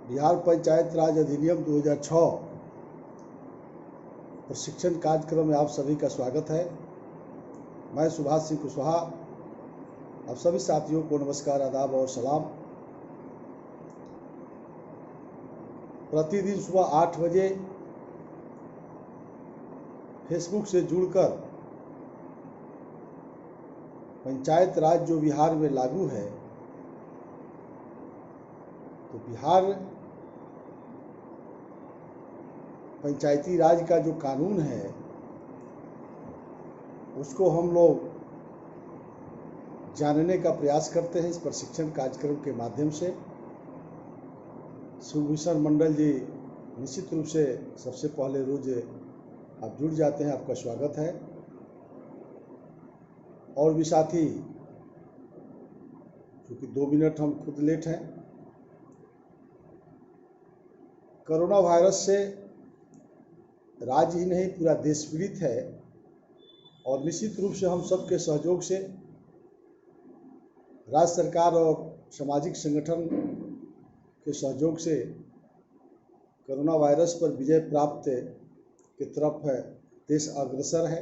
बिहार पंचायत राज अधिनियम 2006 प्रशिक्षण कार्यक्रम में आप सभी का स्वागत है। मैं सुभाष सिंह कुशवाहा आप सभी साथियों को नमस्कार, आदाब और सलाम। प्रतिदिन सुबह 8 बजे फेसबुक से जुड़कर पंचायत राज जो बिहार में लागू है, तो बिहार पंचायती राज का जो कानून है उसको हम लोग जानने का प्रयास करते हैं इस प्रशिक्षण कार्यक्रम के माध्यम से। सुभूषण मंडल जी निश्चित रूप से सबसे पहले रोज आप जुड़ जाते हैं, आपका स्वागत है। और भी साथी, क्योंकि 2 मिनट हम खुद लेट हैं। कोरोना वायरस से राज्य ही नहीं पूरा देश पीड़ित है और निश्चित रूप से हम सबके सहयोग से राज्य सरकार और सामाजिक संगठन के सहयोग से कोरोना वायरस पर विजय प्राप्त की तरफ देश अग्रसर है।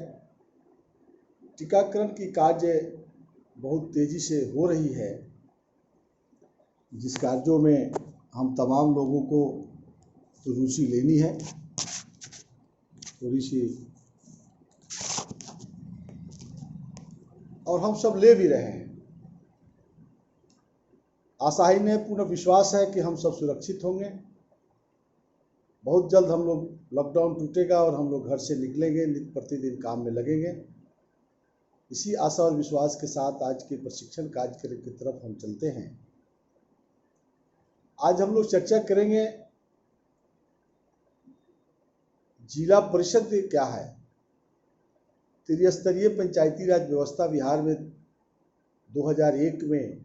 टीकाकरण की कार्य बहुत तेजी से हो रही है, जिस कार्यों में हम तमाम लोगों को तो रुचि लेनी है, थोड़ी सी, और हम सब ले भी रहे हैं। आशा ही नहीं, पूर्ण विश्वास है कि हम सब सुरक्षित होंगे। बहुत जल्द हम लोग लॉकडाउन टूटेगा और हम लोग घर से निकलेंगे, नित्य प्रतिदिन काम में लगेंगे। इसी आशा और विश्वास के साथ आज के प्रशिक्षण कार्यक्रम की तरफ हम चलते हैं। आज हम लोग चर्चा करेंगे जिला परिषद क्या है। त्रिस्तरीय पंचायती राज व्यवस्था बिहार में 2001 में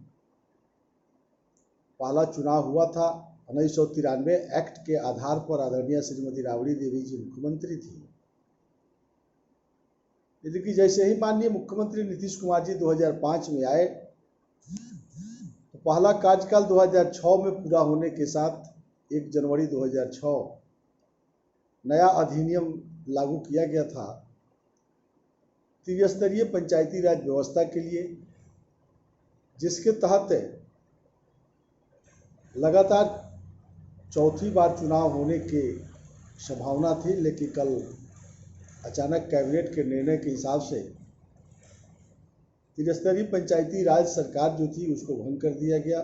पहला चुनाव हुआ था। 1993 एक्ट के आधार पर आदरणीय श्रीमती राबड़ी देवी जी मुख्यमंत्री थी। लेकिन जैसे ही माननीय मुख्यमंत्री नीतीश कुमार जी 2005 में आए, तो पहला कार्यकाल 2006 में पूरा होने के साथ 1 जनवरी 2006 नया अधिनियम लागू किया गया था त्रिस्तरीय पंचायती राज व्यवस्था के लिए, जिसके तहत लगातार चौथी बार चुनाव होने की संभावना थी। लेकिन कल अचानक कैबिनेट के निर्णय के हिसाब से त्रिस्तरीय पंचायती राज सरकार जो थी उसको भंग कर दिया गया।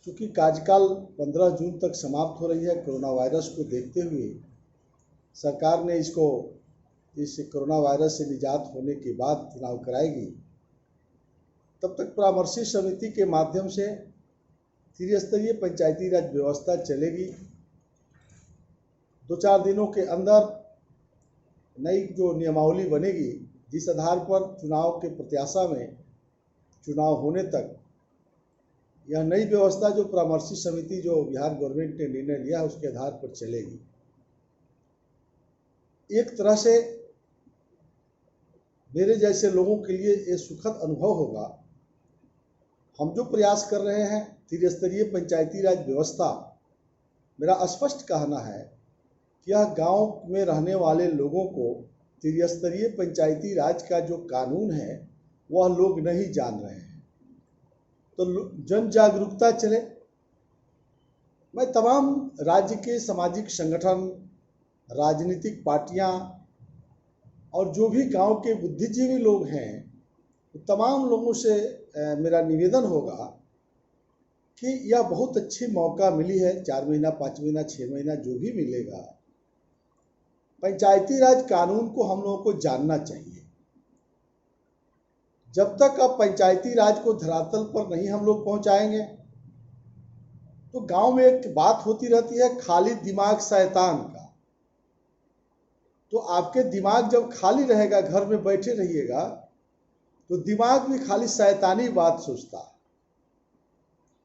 क्योंकि कार्यकाल 15 जून तक समाप्त हो रही है, कोरोना वायरस को देखते हुए सरकार ने इसको इस कोरोना वायरस से निजात होने के बाद चुनाव कराएगी। तब तक परामर्शी समिति के माध्यम से त्रिस्तरीय पंचायती राज व्यवस्था चलेगी। 2-4 दिनों के अंदर नई जो नियमावली बनेगी, जिस आधार पर चुनाव के प्रत्याशा में चुनाव होने तक यह नई व्यवस्था जो परामर्शी समिति जो बिहार गवर्नमेंट ने निर्णय लिया उसके आधार पर चलेगी। एक तरह से मेरे जैसे लोगों के लिए ये सुखद अनुभव होगा। हम जो प्रयास कर रहे हैं त्रिस्तरीय पंचायती राज व्यवस्था, मेरा स्पष्ट कहना है कि यह गांव में रहने वाले लोगों को त्रिस्तरीय पंचायती राज का जो कानून है वह लोग नहीं जान रहे हैं। तो जन जागरूकता चले। मैं तमाम राज्य के सामाजिक संगठन, राजनीतिक पार्टियां और जो भी गांव के बुद्धिजीवी लोग हैं, तो तमाम लोगों से मेरा निवेदन होगा कि यह बहुत अच्छी मौका मिली है। 4 महीना, 5 महीना, 6 महीना जो भी मिलेगा, पंचायती राज कानून को हम लोगों को जानना चाहिए। जब तक अब पंचायती राज को धरातल पर नहीं हम लोग पहुंचाएंगे, तो गांव में एक बात होती रहती है, खाली दिमाग शैतान का। तो आपके दिमाग जब खाली रहेगा, घर में बैठे रहिएगा, तो दिमाग भी खाली शैतानी बात सोचता है।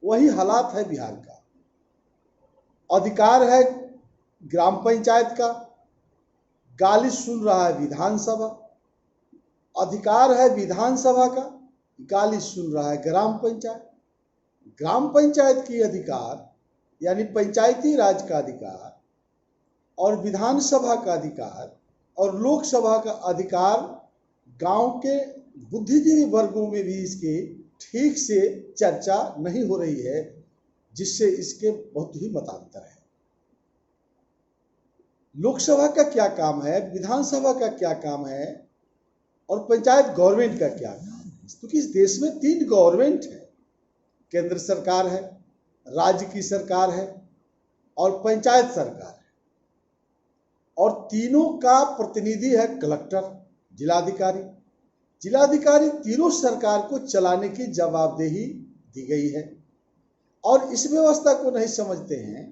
वही हालात है बिहार का। अधिकार है ग्राम पंचायत का, गाली सुन रहा है विधानसभा। अधिकार है विधानसभा का, गाली सुन रहा है ग्राम पंचायत। ग्राम पंचायत की अधिकार यानी पंचायती राज का अधिकार और विधानसभा का अधिकार और लोकसभा का अधिकार गांव के बुद्धिजीवी वर्गों में भी इसकी ठीक से चर्चा नहीं हो रही है, जिससे इसके बहुत ही मतांतर है। लोकसभा का क्या काम है, विधानसभा का क्या काम है और पंचायत गवर्नमेंट का क्या काम है? क्योंकि इस देश में 3 गवर्नमेंट है, केंद्र सरकार है, राज्य की सरकार है और पंचायत सरकार है, और तीनों का प्रतिनिधि है कलेक्टर, जिलाधिकारी। जिलाधिकारी तीनों सरकार को चलाने की जवाबदेही दी गई है, और इस व्यवस्था को नहीं समझते हैं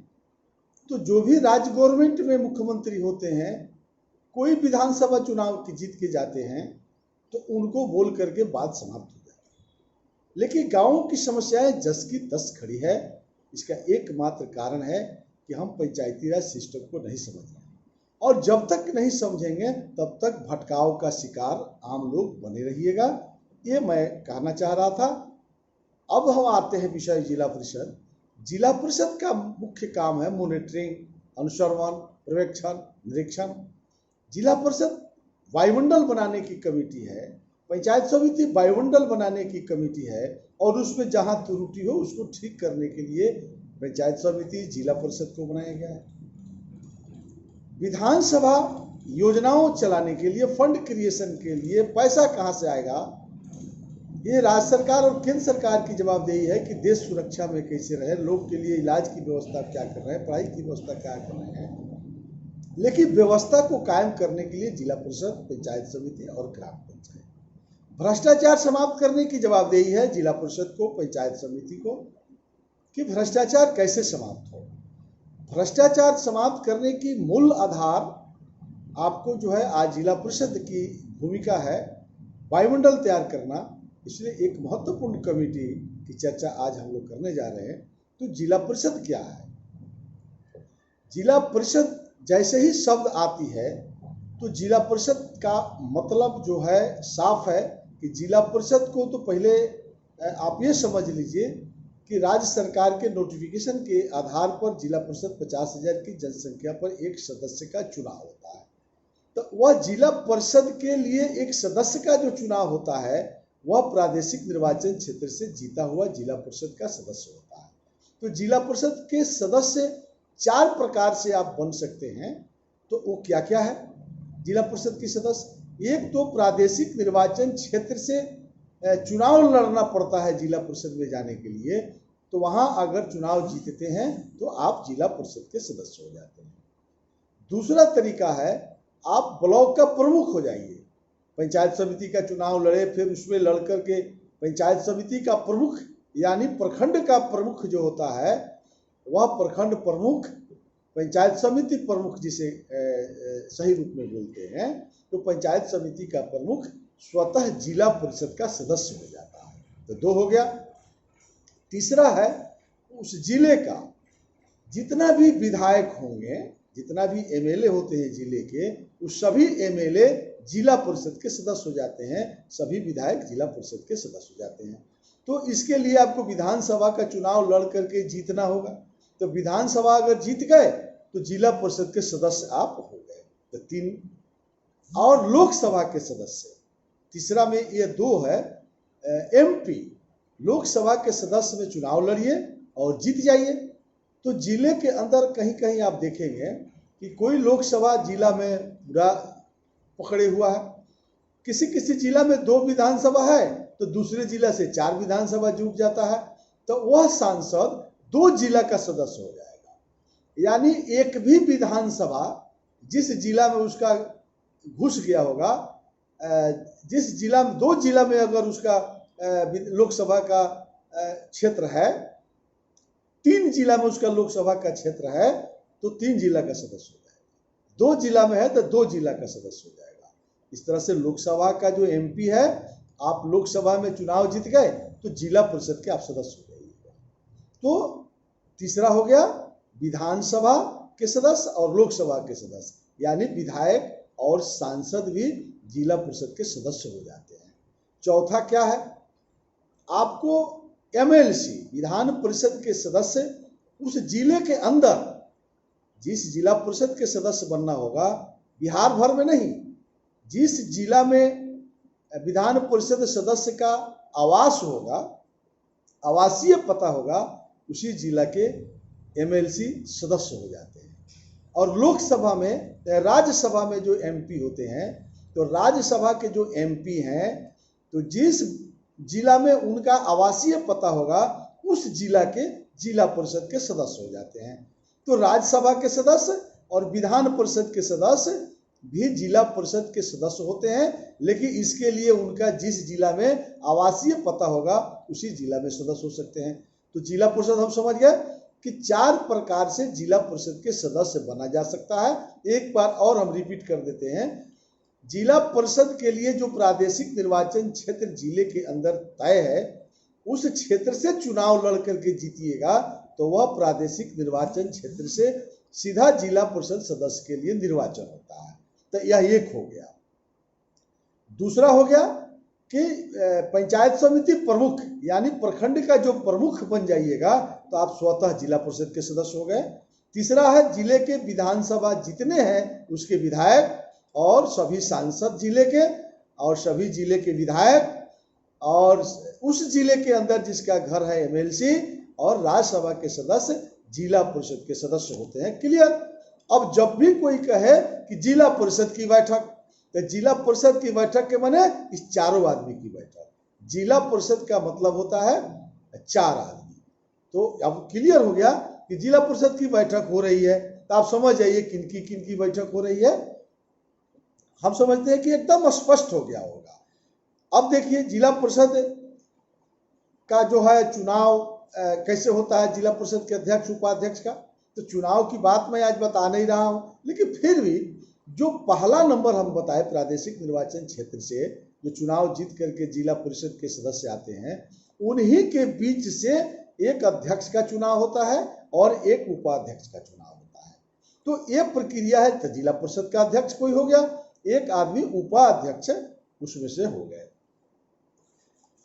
तो जो भी राज्य गवर्नमेंट में मुख्यमंत्री होते हैं, कोई विधानसभा चुनाव की जीत के जाते हैं तो उनको बोल करके बात समाप्त हो जाती है। लेकिन गांवों की समस्याएं जस की तस खड़ी है। इसका एकमात्र कारण है कि हम पंचायती राज सिस्टम को नहीं समझ रहे, और जब तक नहीं समझेंगे तब तक भटकाव का शिकार आम लोग बने रहिएगा। ये मैं कहना चाह रहा था। अब हम आते हैं विषय जिला परिषद। जिला परिषद का मुख्य काम है मॉनिटरिंग, अनुश्रवण, पर्यवेक्षण, निरीक्षण। जिला परिषद वायुमंडल बनाने की कमेटी है, पंचायत समिति वायुमंडल बनाने की कमेटी है, और उसमें जहां त्रुटि हो उसको ठीक करने के लिए पंचायत समिति, जिला परिषद को बनाया गया है। विधानसभा योजनाओं चलाने के लिए, फंड क्रिएशन के लिए पैसा कहां से आएगा, ये राज्य सरकार और केंद्र सरकार की जवाबदेही है कि देश सुरक्षा में कैसे रहे, लोग के लिए इलाज की व्यवस्था क्या कर रहे हैं, पढ़ाई की व्यवस्था क्या कर रहे हैं। लेकिन व्यवस्था को कायम करने के लिए जिला परिषद, पंचायत समिति और ग्राम पंचायत। भ्रष्टाचार समाप्त करने की जवाबदेही है जिला परिषद को, पंचायत समिति को, कि भ्रष्टाचार कैसे समाप्त हो। भ्रष्टाचार समाप्त करने की मूल आधार आपको जो है आज जिला परिषद की भूमिका है, वायुमंडल तैयार करना। इसलिए एक महत्वपूर्ण कमेटी की चर्चा आज हम लोग करने जा रहे हैं। तो जिला परिषद क्या है? जिला परिषद जैसे ही शब्द आती है तो जिला परिषद का मतलब जो है साफ है कि जिला परिषद को तो पहले आप ये समझ लीजिए कि राज्य सरकार के नोटिफिकेशन के आधार पर जिला परिषद 50,000 की जनसंख्या पर एक सदस्य का चुनाव होता है। तो वह जिला परिषद के लिए एक सदस्य का जो चुनाव होता है वह प्रादेशिक निर्वाचन क्षेत्र से जीता हुआ जिला परिषद का सदस्य होता है। तो जिला परिषद के सदस्य 4 प्रकार से आप बन सकते हैं। तो वो क्या क्या है जिला परिषद की सदस्य? एक तो प्रादेशिक निर्वाचन क्षेत्र से चुनाव लड़ना पड़ता है जिला परिषद में जाने के लिए, तो वहां अगर चुनाव जीतते हैं तो आप जिला परिषद के सदस्य हो जाते हैं। दूसरा तरीका है आप ब्लॉक का प्रमुख हो जाइए, पंचायत समिति का चुनाव लड़े, फिर उसमें लड़ करके पंचायत समिति का प्रमुख यानी प्रखंड का प्रमुख जो होता है वह प्रखंड प्रमुख, पंचायत समिति प्रमुख जिसे सही रूप में बोलते हैं, तो पंचायत समिति का प्रमुख स्वतः जिला परिषद का सदस्य हो जाता है। तो 2 हो गया। तीसरा है उस जिले का जितना भी विधायक होंगे, जितना भी एमएलए होते हैं जिले के, उस सभी एमएलए जिला परिषद के सदस्य हो जाते हैं, सभी विधायक जिला परिषद के सदस्य हो जाते हैं। तो इसके लिए आपको विधानसभा का चुनाव लड़ करके जीतना होगा। तो विधानसभा अगर जीत गए तो जिला परिषद के सदस्य आप हो गए। तो 3 और लोकसभा के सदस्य, तीसरा में ये 2 है। एमपी लोकसभा के सदस्य में चुनाव लड़िए और जीत जाइए। तो जिले के अंदर कहीं कहीं आप देखेंगे कि कोई लोकसभा जिला में पूरा पकड़े हुआ है, किसी किसी जिला में 2 विधानसभा है तो दूसरे जिला से 4 विधानसभा जुट जाता है, तो वह सांसद 2 जिला का सदस्य हो जाएगा। यानी एक भी विधानसभा जिस जिला में उसका घुस गया होगा, जिस जिला में 2 जिला में अगर उसका लोकसभा का क्षेत्र है, 3 जिला में उसका लोकसभा का क्षेत्र है, तो 3 जिला का सदस्य हो जाएगा। 2 जिला में है तो 2 जिला का सदस्य हो जाएगा। इस तरह से लोकसभा का जो एमपी है, आप लोकसभा में चुनाव जीत गए तो जिला परिषद के आप सदस्य हो जाइएगा। तो तीसरा हो गया विधानसभा के सदस्य और लोकसभा के सदस्य, यानी विधायक और सांसद भी जिला परिषद के सदस्य हो जाते हैं। चौथा क्या है? आपको एमएलसी विधान परिषद के सदस्य उस जिले के अंदर जिस जिला परिषद के सदस्य बनना होगा, बिहार भर में नहीं, जिस जिला में विधान परिषद सदस्य का आवास होगा, आवासीय पता होगा, उसी जिला के एमएलसी सदस्य हो जाते हैं। और लोकसभा में, राज्यसभा में जो एमपी होते हैं, तो राज्यसभा के जो एमपी हैं, तो जिस जिला में उनका आवासीय पता होगा, उस जिला के जिला परिषद के सदस्य हो जाते हैं। तो राज्यसभा के सदस्य और विधान परिषद के सदस्य भी जिला परिषद के सदस्य होते हैं, लेकिन इसके लिए उनका जिस जिला में आवासीय पता होगा, उसी जिला में सदस्य हो सकते हैं। तो जिला परिषद हम समझ गए कि 4 प्रकार से जिला परिषद के सदस्य बना जा सकता है। एक बार और हम रिपीट कर देते हैं। जिला परिषद के लिए जो प्रादेशिक निर्वाचन क्षेत्र जिले के अंदर तय है, उस क्षेत्र से चुनाव लड़ करके जीतिएगा तो वह प्रादेशिक निर्वाचन क्षेत्र से सीधा जिला परिषद सदस्य के लिए निर्वाचन होता है। तो यह एक हो गया। दूसरा हो गया कि पंचायत समिति प्रमुख यानी प्रखंड का जो प्रमुख बन जाइएगा तो आप स्वतः जिला परिषद के सदस्य हो गए। तीसरा है जिले के विधानसभा जितने हैं उसके विधायक और सभी सांसद जिले के, और सभी जिले के विधायक, और उस जिले के अंदर जिसका घर है एमएलसी, और राज्यसभा के सदस्य जिला परिषद के सदस्य होते हैं। क्लियर। अब जब भी कोई कहे कि जिला परिषद की बैठक, तो जिला परिषद की बैठक के माने इस चारों आदमी की बैठक। जिला परिषद का मतलब होता है 4 आदमी। तो अब क्लियर हो गया कि जिला परिषद की बैठक हो रही है, तो आप समझ जाइए किन की बैठक हो रही है। हम समझते हैं कि एकदम स्पष्ट हो गया होगा। अब देखिए जिला परिषद का जो है चुनाव कैसे होता है, जिला परिषद के अध्यक्ष उपाध्यक्ष का। तो चुनाव की बात मैं आज बता नहीं रहा हूं, लेकिन फिर भी जो पहला नंबर हम बताए प्रादेशिक निर्वाचन क्षेत्र से जो चुनाव जीत करके जिला परिषद के सदस्य आते हैं, उन्हीं के बीच से एक अध्यक्ष का चुनाव होता है और एक उपाध्यक्ष का चुनाव होता है। तो ये प्रक्रिया है। तो जिला परिषद का अध्यक्ष कोई हो गया, एक आदमी उपाध्यक्ष उसमें से हो गए।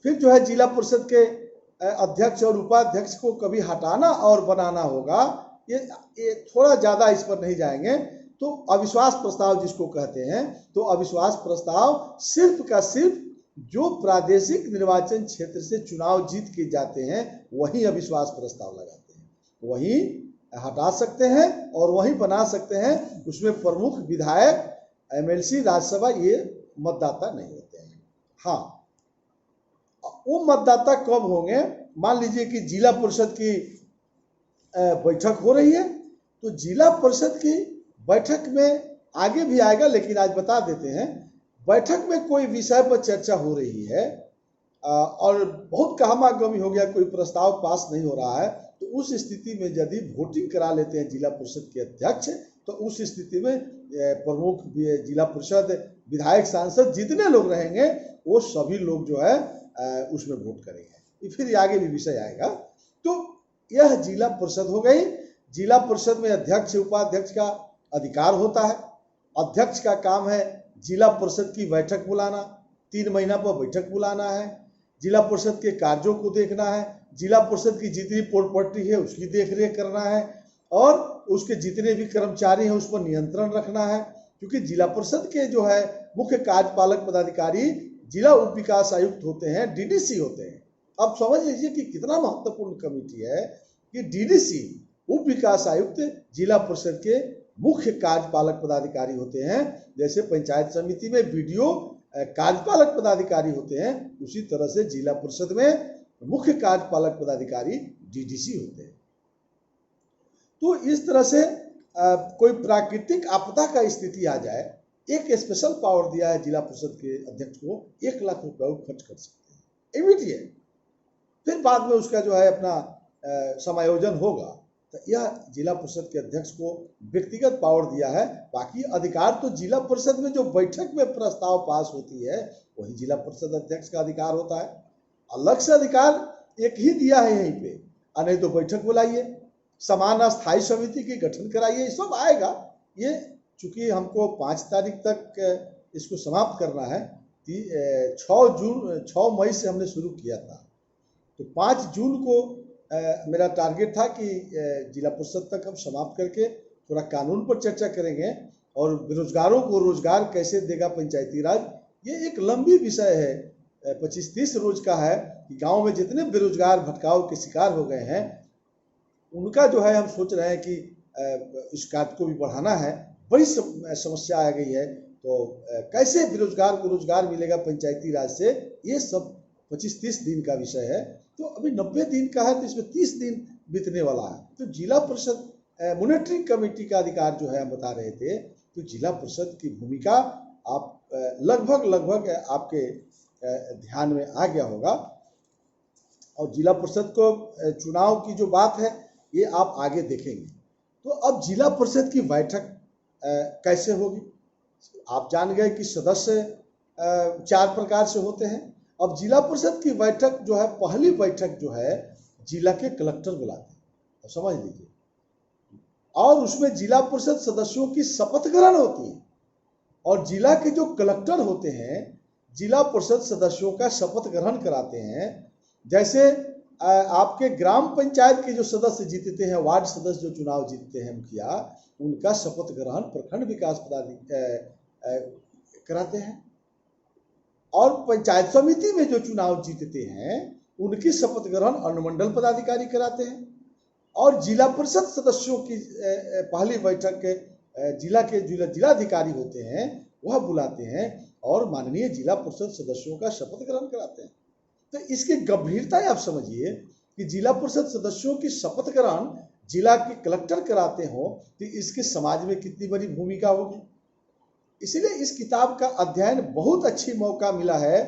फिर जो है जिला परिषद के अध्यक्ष और उपाध्यक्ष को कभी हटाना और बनाना होगा, ये थोड़ा ज्यादा इस पर नहीं जाएंगे। तो अविश्वास प्रस्ताव जिसको कहते हैं, तो अविश्वास प्रस्ताव सिर्फ का सिर्फ जो प्रादेशिक निर्वाचन क्षेत्र से चुनाव जीत के जाते हैं वही अविश्वास प्रस्ताव लगाते हैं, वही हटा सकते हैं और वही बना सकते हैं। उसमें प्रमुख विधायक, एमएलसी, राज्यसभा ये मतदाता नहीं होते हैं। हाँ, वो मतदाता कब होंगे? मान लीजिए कि जिला परिषद की बैठक हो रही है, तो जिला परिषद की बैठक में आगे भी आएगा, लेकिन आज बता देते हैं। बैठक में कोई विषय पर चर्चा हो रही है और बहुत गहमागहमी हो गया, कोई प्रस्ताव पास नहीं हो रहा है, तो उस स्थिति में यदि वोटिंग करा लेते हैं जिला परिषद के अध्यक्ष, तो उस स्थिति में प्रमुख जिला परिषद, विधायक, सांसद जितने लोग रहेंगे वो सभी लोग जो है उसमें वोट करेंगे। फिर आगे भी विषय आएगा। तो यह जिला परिषद हो गई। जिला परिषद में अध्यक्ष उपाध्यक्ष का अधिकार होता है। अध्यक्ष का काम है जिला परिषद की बैठक बुलाना, 3 महीना पर बैठक बुलाना है, जिला परिषद के कार्यों को देखना है, जिला परिषद की जितनी प्रॉपर्टी है उसकी देखरेख करना है, और उसके जितने भी कर्मचारी हैं उस पर नियंत्रण रखना है। क्योंकि जिला परिषद के जो है मुख्य कार्यपालक पदाधिकारी जिला उप विकास आयुक्त होते हैं, डीडीसी होते हैं। अब समझ लीजिए कि कितना महत्वपूर्ण कमेटी है कि डीडीसी उप विकास आयुक्त जिला परिषद के मुख्य कार्यपालक पदाधिकारी होते हैं। जैसे पंचायत समिति में बीडीओ कार्यपालक पदाधिकारी होते हैं, उसी तरह से जिला परिषद में मुख्य कार्यपालक पदाधिकारी डीडीसी होते हैं। तो इस तरह से कोई प्राकृतिक आपदा का स्थिति आ जाए, एक स्पेशल पावर दिया है जिला परिषद के अध्यक्ष को, 1 लाख रुपए खर्च कर सकते हैं इमीडिएट। फिर बाद में उसका जो है अपना समायोजन होगा। तो यह जिला परिषद के अध्यक्ष को व्यक्तिगत पावर दिया है। बाकी अधिकार तो जिला परिषद में जो बैठक में प्रस्ताव पास होती है वही जिला परिषद अध्यक्ष का अधिकार होता है। अलग से अधिकार एक ही दिया है यहीं पे, नहीं तो बैठक बुलाइए, समान स्थायी समिति की गठन कराइए, सब आएगा। ये चूंकि हमको 5 तारीख तक इसको समाप्त करना है, 6 मई से हमने शुरू किया था, तो 5 जून को मेरा टारगेट था कि जिला परिषद तक हम समाप्त करके थोड़ा कानून पर चर्चा करेंगे और बेरोजगारों को रोजगार कैसे देगा पंचायती राज। ये एक लंबी विषय है, 25-30 रोज का है कि गांव में जितने बेरोजगार भटकाव के शिकार हो गए हैं उनका जो है हम सोच रहे हैं कि इस कार्य को भी बढ़ाना है। बड़ी समस्या आ गई है, तो कैसे बेरोजगार को रोजगार मिलेगा पंचायती राज से, ये सब 25-30 दिन का विषय है। तो अभी 90 दिन का है, तो इसमें 30 दिन बीतने वाला है। तो जिला परिषद मॉनिटरिंग कमेटी का अधिकार जो है हम बता रहे थे, तो जिला परिषद की भूमिका आप लगभग आपके ध्यान में आ गया होगा। और जिला परिषद को चुनाव की जो बात है ये आप आगे देखेंगे। तो अब जिला परिषद की बैठक कैसे होगी, आप जान गए कि सदस्य 4 प्रकार से होते हैं। अब जिला परिषद की बैठक जो है, पहली बैठक जो है जिला के कलेक्टर बुलाते हैं, तो समझ लीजिए, और उसमें जिला परिषद सदस्यों की शपथ ग्रहण होती है। और जिला के जो कलेक्टर होते हैं जिला परिषद सदस्यों का शपथ ग्रहण कराते हैं। जैसे आपके ग्राम पंचायत के जो सदस्य जीतते हैं, वार्ड सदस्य जो चुनाव जीतते हैं मुखिया, उनका शपथ ग्रहण प्रखंड विकास पदाधिकारी कराते हैं। और पंचायत समिति में जो चुनाव जीतते हैं उनकी शपथ ग्रहण अनुमंडल पदाधिकारी कराते हैं। और जिला परिषद सदस्यों की पहली बैठक जिला के जिलाधिकारी होते हैं वह बुलाते हैं और माननीय जिला परिषद सदस्यों का शपथ ग्रहण कराते हैं। तो इसकी गंभीरता आप समझिए कि जिला परिषद सदस्यों की शपथ ग्रहण जिला के कलेक्टर कराते हो, तो इसके समाज में कितनी बड़ी भूमिका होगी। इसलिए इस किताब का अध्ययन बहुत अच्छी मौका मिला है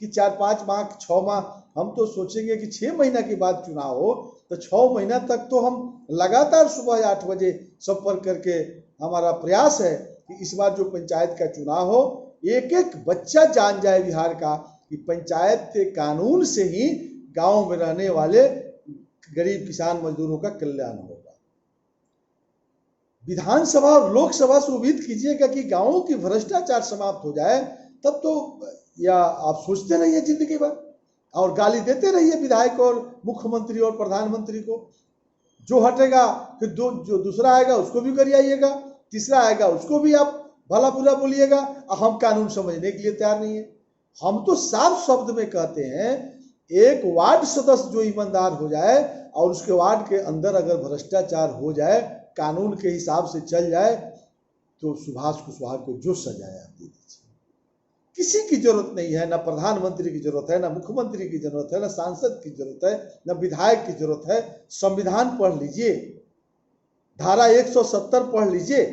कि 4-5 माह 6 माह हम तो सोचेंगे कि 6 महीना के बाद चुनाव हो, तो 6 महीना तक तो हम लगातार सुबह 8 बजे संपर्क करके हमारा प्रयास है कि इस बार जो पंचायत का चुनाव हो, एक एक बच्चा जान जाए बिहार का कि पंचायत के कानून से ही गांव में रहने वाले गरीब किसान मजदूरों का कल्याण होगा। विधानसभा और लोकसभा से उम्मीद कीजिएगा कि गांवों की भ्रष्टाचार समाप्त हो जाए, तब तो या आप सोचते रहिए जिंदगी भर और गाली देते रहिए विधायक और मुख्यमंत्री और प्रधानमंत्री को। जो हटेगा फिर जो दूसरा आएगा उसको भी गरियाइएगा, तीसरा आएगा उसको भी आप भला बुरा बोलिएगा। हम कानून समझने के लिए तैयार नहीं है। हम तो साफ शब्द में कहते हैं, एक वार्ड सदस्य जो ईमानदार हो जाए और उसके वार्ड के अंदर अगर भ्रष्टाचार हो जाए, कानून के हिसाब से चल जाए, तो सुभाष कुशवाहा को जो सजाया आप दे दीजिए। किसी की जरूरत नहीं है, ना प्रधानमंत्री की जरूरत है, ना मुख्यमंत्री की जरूरत है, ना सांसद की जरूरत है, ना विधायक की जरूरत है। संविधान पढ़ लीजिए, धारा 170 पढ़ लीजिए।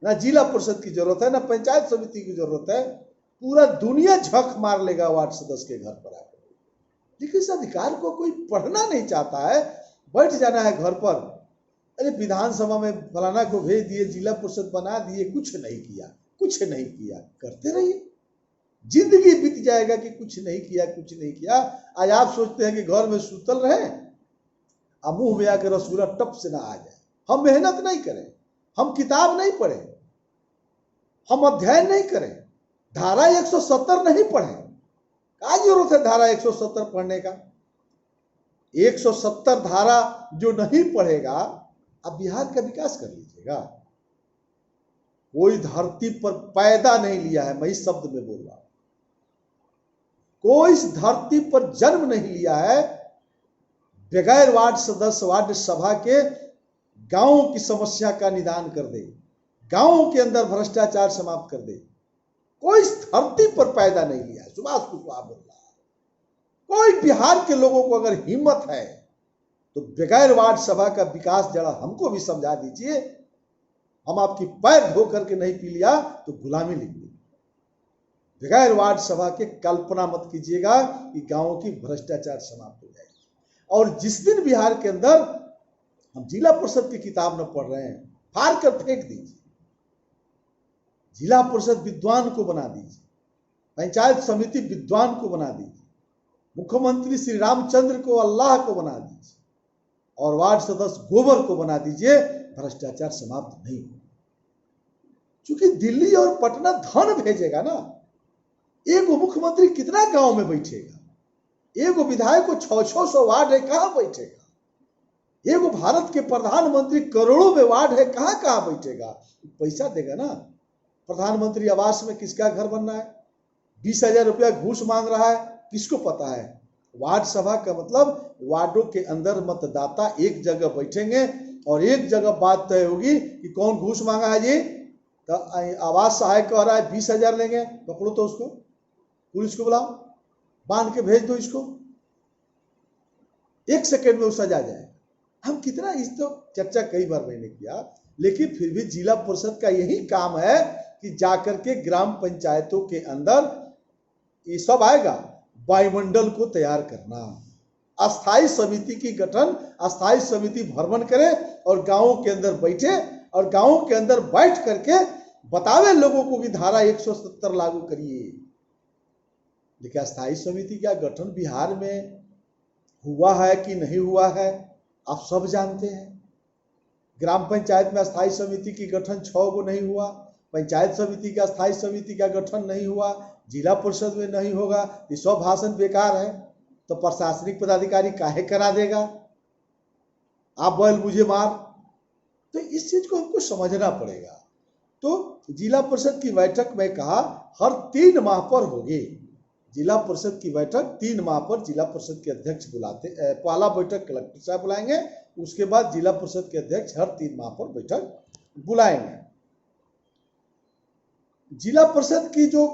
ना जिला परिषद की जरूरत है, ना पंचायत समिति की जरूरत है। पूरा दुनिया झक मार लेगा वार्ड सदस्य के घर पर आकर, लेकिन इस अधिकार को कोई पढ़ना नहीं चाहता है। बैठ जाना है घर पर, अरे विधानसभा में फलाना को भेज दिए, जिला परिषद बना दिए, कुछ नहीं किया, करते रहिए, जिंदगी बीत जाएगा कि कुछ नहीं किया। आज आप सोचते हैं कि घर में सुतल रहे, अब मुंह में आकर रसगुल्ला टप से ना आ जाए। हम मेहनत नहीं करें, हम किताब नहीं पढ़ें, हम अध्ययन नहीं करें, धारा 170 नहीं पढ़ें। क्या जरूरत है धारा 170 पढ़ने का? 170 धारा जो नहीं पढ़ेगा, अब बिहार का विकास कर लीजिएगा। कोई धरती पर पैदा नहीं लिया है, मैं इस शब्द में बोल रहा हूं, कोई इस धरती पर जन्म नहीं लिया है बगैर वार्ड सदस्य वार्ड सभा के गांवों की समस्या का निदान कर दे, गांवों के अंदर भ्रष्टाचार समाप्त कर दे। कोई इस धरती पर पैदा नहीं लिया है। सुभाष कुशवाहा बोल रहा है, कोई बिहार के लोगों को अगर हिम्मत है तो बगैर वार्ड सभा का विकास जरा हमको भी समझा दीजिए। हम आपकी पैर धो करके नहीं पी लिया तो गुलामी लिख ली। बगैर वार्ड सभा के कल्पना मत कीजिएगा कि गांवों की भ्रष्टाचार समाप्त हो जाएगी। और जिस दिन बिहार के अंदर हम जिला परिषद की किताब न पढ़ रहे हैं, फाड़ कर फेंक दीजिए। जिला परिषद विद्वान को बना दीजिए, पंचायत समिति विद्वान को बना दीजिए, मुख्यमंत्री श्री रामचंद्र को अल्लाह को बना दीजिए और वार्ड सदस्य गोबर को बना दीजिए। भ्रष्टाचार समाप्त नहीं हो, क्योंकि दिल्ली और पटना धन भेजेगा ना। एक मुख्यमंत्री कितना गांव में बैठेगा? एगो विधायक को 600 वार्ड है, कहाँ बैठेगा? एगो भारत के प्रधानमंत्री करोड़ों में वार्ड है, कहाँ कहाँ बैठेगा? पैसा देगा ना। प्रधानमंत्री आवास में किसका घर बन रहा है? 20,000 रुपया घूस मांग रहा है, किसको पता है? वार्ड सभा का मतलब वार्डों के अंदर मतदाता एक जगह बैठेंगे और एक जगह बात तय होगी कि कौन घूस मांगा है जी। तो आवास सहायक कह रहा है 20,000 लेंगे, पकड़ो तो उसको, पुलिस को बुलाओ, बांध के भेज दो इसको, 1 सेकेंड में वो सजा जाए। हम कितना, इस तो चर्चा कई बार मैंने किया, लेकिन फिर भी जिला परिषद का यही काम है कि जाकर के ग्राम पंचायतों के अंदर ये सब आएगा, वायुमंडल को तैयार करना, अस्थाई समिति की गठन, अस्थाई समिति भ्रमण करे और गांवों के अंदर बैठे और गांवों के अंदर बैठ करके बतावे लोगों को कि धारा 170 लागू करिए। लेकिन अस्थाई समिति का गठन बिहार में हुआ है कि नहीं हुआ है आप सब जानते हैं। ग्राम पंचायत में अस्थाई समिति की गठन 6 गो नहीं हुआ, पंचायत समिति का अस्थाई समिति का गठन नहीं हुआ, जिला परिषद में नहीं होगा। ये सब भाषण बेकार है। तो प्रशासनिक पदाधिकारी काहे करा देगा? आप बैल मुझे मार। तो इस चीज को हमको समझना पड़ेगा। तो जिला परिषद की बैठक में कहा हर 3 माह पर होगी। जिला परिषद की बैठक 3 माह पर जिला परिषद के अध्यक्ष बुलाते, पहला बैठक कलेक्टर साहब बुलाएंगे, उसके बाद जिला परिषद के अध्यक्ष हर 3 माह पर बैठक बुलाएंगे। जिला परिषद की जो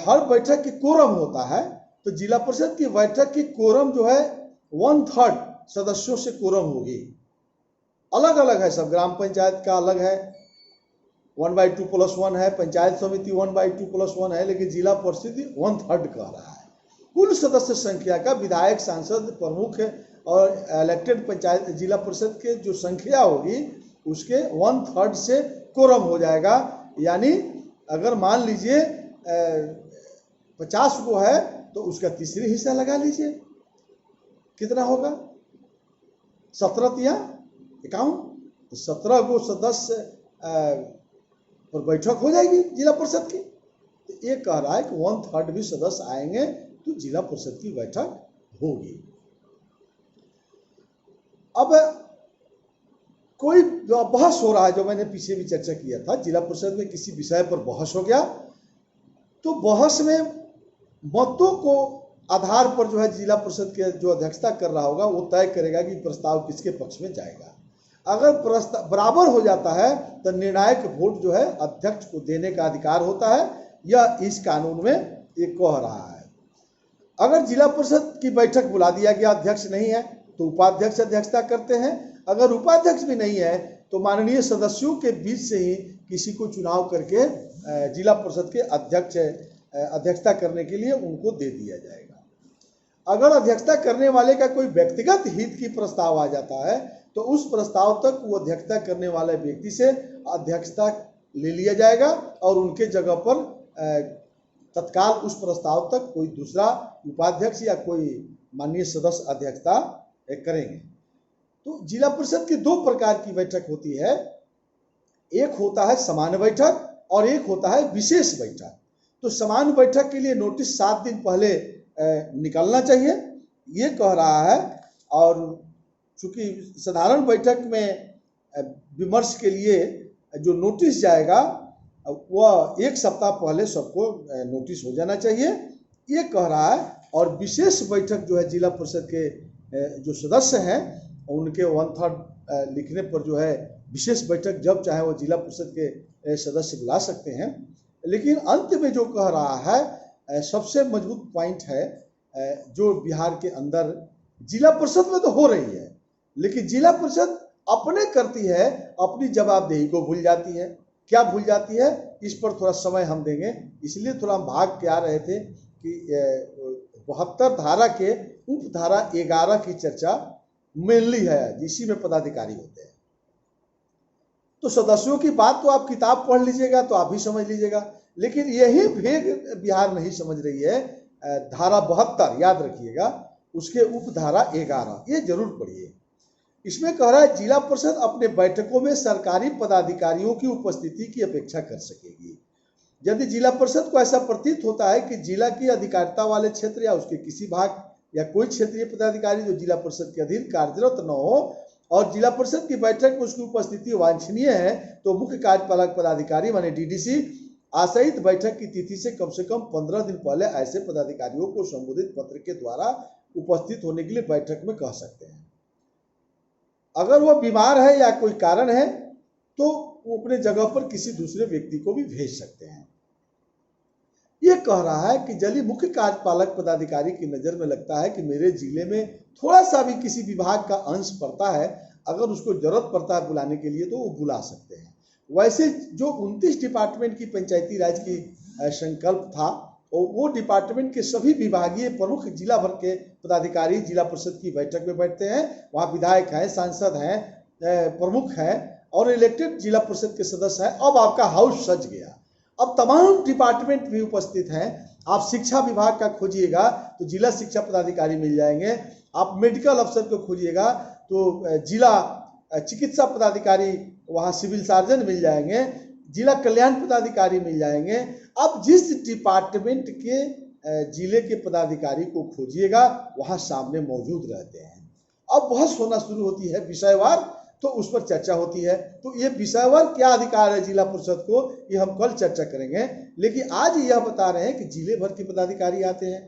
हर बैठक की कोरम होता है, तो जिला परिषद की बैठक की कोरम जो है 1/3 सदस्यों से कोरम होगी। अलग अलग है सब, ग्राम पंचायत का अलग है, 1/2+1 है, पंचायत समिति 1/2+1 है, लेकिन जिला परिषद 1/3 कह रहा है। कुल सदस्य संख्या का विधायक, सांसद, प्रमुख और इलेक्टेड पंचायत जिला परिषद के जो संख्या होगी उसके 1/3 से कोरम हो जाएगा। यानी अगर मान लीजिए 50 को है तो उसका तीसरी हिस्सा लगा लीजिए, कितना होगा? 17 या 51, तो 17 को सदस्य पर बैठक हो जाएगी जिला परिषद की। तो ये कह रहा है कि 1/3 भी सदस्य आएंगे तो जिला परिषद की बैठक होगी। अब कोई बहस हो रहा है, जो मैंने पीछे भी चर्चा किया था, जिला परिषद में किसी विषय पर बहस हो गया तो बहस में मतों को आधार पर जो है जिला परिषद के जो अध्यक्षता कर रहा होगा वो तय करेगा कि प्रस्ताव किसके पक्ष में जाएगा। अगर प्रस्ताव बराबर हो जाता है तो निर्णायक वोट जो है अध्यक्ष को देने का अधिकार होता है, यह इस कानून में ये कह रहा है। अगर जिला परिषद की बैठक बुला दिया गया, अध्यक्ष नहीं है तो उपाध्यक्ष अध्यक्षता करते हैं, अगर उपाध्यक्ष भी नहीं है तो माननीय सदस्यों के बीच से ही किसी को चुनाव करके जिला परिषद के अध्यक्षता करने के लिए उनको दे दिया जाएगा। अगर अध्यक्षता करने वाले का कोई व्यक्तिगत हित की प्रस्ताव आ जाता है तो उस प्रस्ताव तक वो अध्यक्षता करने वाले व्यक्ति से अध्यक्षता ले लिया जाएगा और उनके जगह पर तत्काल उस प्रस्ताव तक कोई दूसरा उपाध्यक्ष या कोई माननीय सदस्य अध्यक्षता करेंगे। तो जिला परिषद की 2 प्रकार की बैठक होती है, एक होता है सामान्य बैठक और एक होता है विशेष बैठक। तो सामान्य बैठक के लिए नोटिस 7 दिन पहले निकलना चाहिए, ये कह रहा है। और चूंकि साधारण बैठक में विमर्श के लिए जो नोटिस जाएगा वह 1 सप्ताह पहले सबको नोटिस हो जाना चाहिए, ये कह रहा है। और विशेष बैठक जो है जिला परिषद के जो सदस्य हैं उनके 1/3 लिखने पर जो है विशेष बैठक जब चाहे वो जिला परिषद के सदस्य बुला सकते हैं। लेकिन अंत में जो कह रहा है सबसे मजबूत पॉइंट है, जो बिहार के अंदर जिला परिषद में तो हो रही है, लेकिन जिला परिषद अपने करती है, अपनी जवाबदेही को भूल जाती है। क्या भूल जाती है, इस पर थोड़ा समय हम देंगे, इसलिए थोड़ा हम भाग के आ रहे थे कि 72 धारा के उप धारा 11 की चर्चा मेनली है, जिसी में पदाधिकारी होते हैं। तो सदस्यों की बात तो आप किताब पढ़ लीजिएगा तो आप भी समझ लीजिएगा, लेकिन यही भेद बिहार नहीं समझ रही है। धारा 72 याद रखिएगा, उसके उप धारा 11 ये जरूर पढ़िए। इसमें कह रहा है जिला परिषद अपने बैठकों में सरकारी पदाधिकारियों की उपस्थिति की अपेक्षा कर सकेगी। यदि जिला परिषद को ऐसा प्रतीत होता है कि जिला की अधिकारिता वाले क्षेत्र या उसके किसी भाग या कोई क्षेत्रीय पदाधिकारी जो जिला परिषद के अधीन कार्यरत न हो और जिला परिषद की बैठक में उसकी उपस्थिति वांछनीय है तो मुख्य कार्यपालक पदाधिकारी माने डीडीसी आशयित बैठक की तिथि से कम 15 दिन पहले ऐसे पदाधिकारियों को संबोधित पत्र के द्वारा उपस्थित होने के लिए बैठक में कह सकते हैं। अगर वह बीमार है या कोई कारण है तो वो अपने जगह पर किसी दूसरे व्यक्ति को भी भेज सकते हैं। ये कह रहा है कि यदि मुख्य कार्यपालक पदाधिकारी की नजर में लगता है कि मेरे जिले में थोड़ा सा भी किसी विभाग का अंश पड़ता है, अगर उसको जरूरत पड़ता है बुलाने के लिए तो वो बुला सकते हैं। वैसे जो 29 डिपार्टमेंट की पंचायती राज की संकल्प था और वो डिपार्टमेंट के सभी विभागीय प्रमुख जिला भर के पदाधिकारी जिला परिषद की बैठक में बैठते हैं। वहाँ विधायक हैं, सांसद हैं, प्रमुख हैं और इलेक्टेड जिला परिषद के सदस्य हैं। अब आपका हाउस सज गया, अब तमाम डिपार्टमेंट भी उपस्थित हैं। आप शिक्षा विभाग का खोजिएगा तो जिला शिक्षा पदाधिकारी मिल जाएंगे, आप मेडिकल अफसर को खोजिएगा तो जिला चिकित्सा पदाधिकारी वहाँ सिविल सर्जन मिल जाएंगे, जिला कल्याण पदाधिकारी मिल जाएंगे। अब जिस डिपार्टमेंट के जिले के पदाधिकारी को खोजिएगा वहाँ सामने मौजूद रहते हैं। अब बहस होना शुरू होती है विषयवार, तो उस पर चर्चा होती है। तो ये विषयवार क्या अधिकार है जिला परिषद को, ये हम कल चर्चा करेंगे। लेकिन आज यह बता रहे हैं कि जिले भर के पदाधिकारी आते हैं।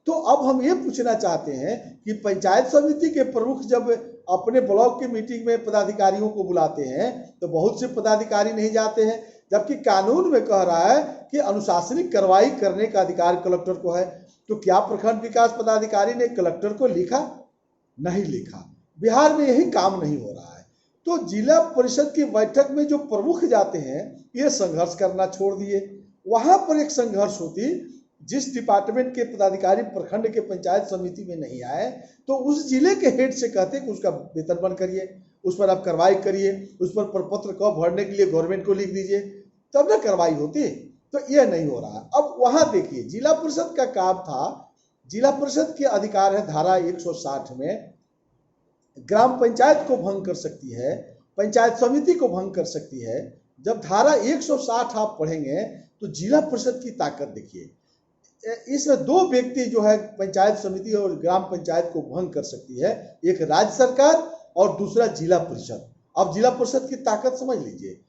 तो अब हम ये पूछना चाहते हैं कि पंचायत समिति के प्रमुख जब अपने ब्लॉक की मीटिंग में पदाधिकारियों को बुलाते हैं तो बहुत से पदाधिकारी नहीं जाते हैं, जबकि कानून में कह रहा है कि अनुशासनिक कार्रवाई करने का अधिकार कलेक्टर को है। तो क्या प्रखंड विकास पदाधिकारी ने कलेक्टर को लिखा? नहीं लिखा। बिहार में यही काम नहीं हो रहा है। तो जिला परिषद की बैठक में जो प्रमुख जाते हैं ये संघर्ष करना छोड़ दिए। वहां पर एक संघर्ष होती, जिस डिपार्टमेंट के पदाधिकारी प्रखंड के पंचायत समिति में नहीं आए तो उस जिले के हेड से कहते कि उसका वेतन बंद करिए, उस पर आप कार्रवाई करिए, उस पर प्रपत्र कब भरने के लिए गवर्नमेंट को लिख दीजिए, तब ना कार्रवाई होती। तो यह नहीं हो रहा। अब वहां देखिए जिला परिषद का काम था, जिला परिषद के अधिकार है धारा 160 में ग्राम पंचायत को भंग कर सकती है, पंचायत समिति को भंग कर सकती है। जब धारा 160 आप पढ़ेंगे तो जिला परिषद की ताकत देखिए, इसमें दो व्यक्ति जो है पंचायत समिति और ग्राम पंचायत को भंग कर सकती है, एक राज्य सरकार और दूसरा जिला परिषद। अब जिला परिषद की ताकत समझ लीजिए।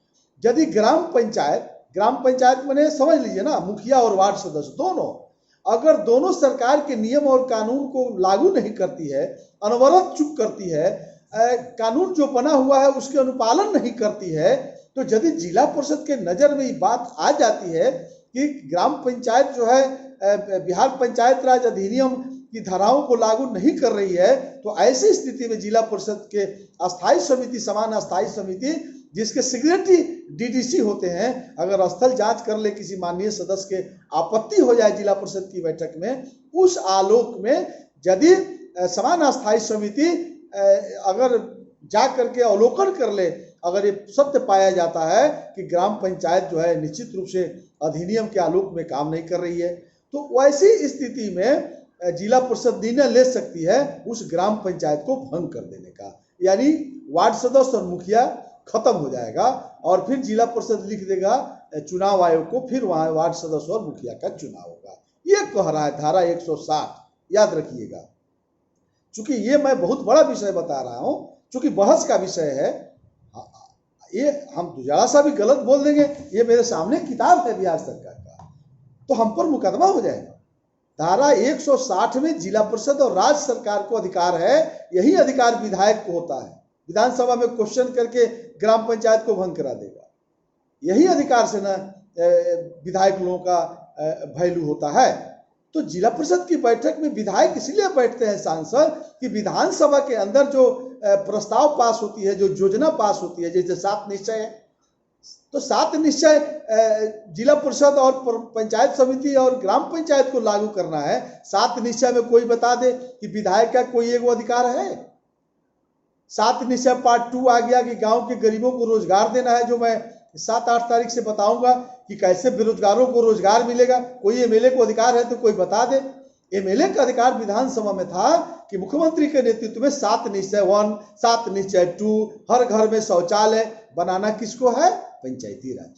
यदि ग्राम पंचायत मैंने समझ लीजिए ना, मुखिया और वार्ड सदस्य दोनों, अगर दोनों सरकार के नियम और कानून को लागू नहीं करती है, अनवरत चुप करती है, कानून जो बना हुआ है उसके अनुपालन नहीं करती है, तो यदि जिला परिषद के नजर में ये बात आ जाती है कि ग्राम पंचायत जो है बिहार पंचायत राज अधिनियम की धाराओं को लागू नहीं कर रही है, तो ऐसी स्थिति में जिला परिषद के अस्थायी समिति, समान अस्थायी समिति जिसके सेक्रेटरी डीडीसी होते हैं, अगर स्थल जांच कर ले किसी माननीय सदस्य के आपत्ति हो जाए जिला परिषद की बैठक में, उस आलोक में यदि समान अस्थायी समिति अगर जा करके अवलोकन कर ले, अगर ये सत्य पाया जाता है कि ग्राम पंचायत जो है निश्चित रूप से अधिनियम के आलोक में काम नहीं कर रही है, तो वैसी स्थिति में जिला परिषद निर्णय ले सकती है उस ग्राम पंचायत को भंग कर देने का। यानी वार्ड सदस्य और मुखिया खत्म हो जाएगा और फिर जिला परिषद लिख देगा चुनाव आयोग को, फिर वहां वार्ड सदस्य और मुखिया का चुनाव होगा। ये कह रहा है धारा 160, याद रखिएगा। चूंकि ये मैं बहुत बड़ा विषय बता रहा हूं, चूंकि बहस का विषय है, ये हम जरा सा भी गलत बोल देंगे, ये मेरे सामने किताब है बिहार सरकार का, तो हम पर मुकदमा हो जाएगा। धारा 160 में जिला परिषद और राज्य सरकार को अधिकार है, यही अधिकार विधायक को होता है। विधानसभा में क्वेश्चन करके ग्राम पंचायत को भंग करा देगा, यही अधिकार से ना विधायक लोगों का वैल्यू होता है। तो जिला परिषद की बैठक में विधायक इसलिए बैठते हैं सांसद कि विधानसभा के अंदर जो प्रस्ताव पास होती है, जो योजना पास होती है, जैसे 7 निश्चय है, तो 7 निश्चय जिला परिषद और पंचायत समिति और ग्राम पंचायत को लागू करना है। 7 निश्चय में कोई बता दे कि विधायक का कोई एक अधिकार है। 7 निश्चय पार्ट 2 आ गया कि गांव के गरीबों को रोजगार देना है, जो मैं 7-8 तारीख से बताऊंगा कि कैसे बेरोजगारों को रोजगार मिलेगा। कोई एमएलए को अधिकार है तो कोई बता दे। एमएलए का अधिकार विधानसभा में था कि मुख्यमंत्री के नेतृत्व में 7 निश्चय 1, 7 निश्चय 2, हर घर में शौचालय बनाना किसको है? पंचायती राज।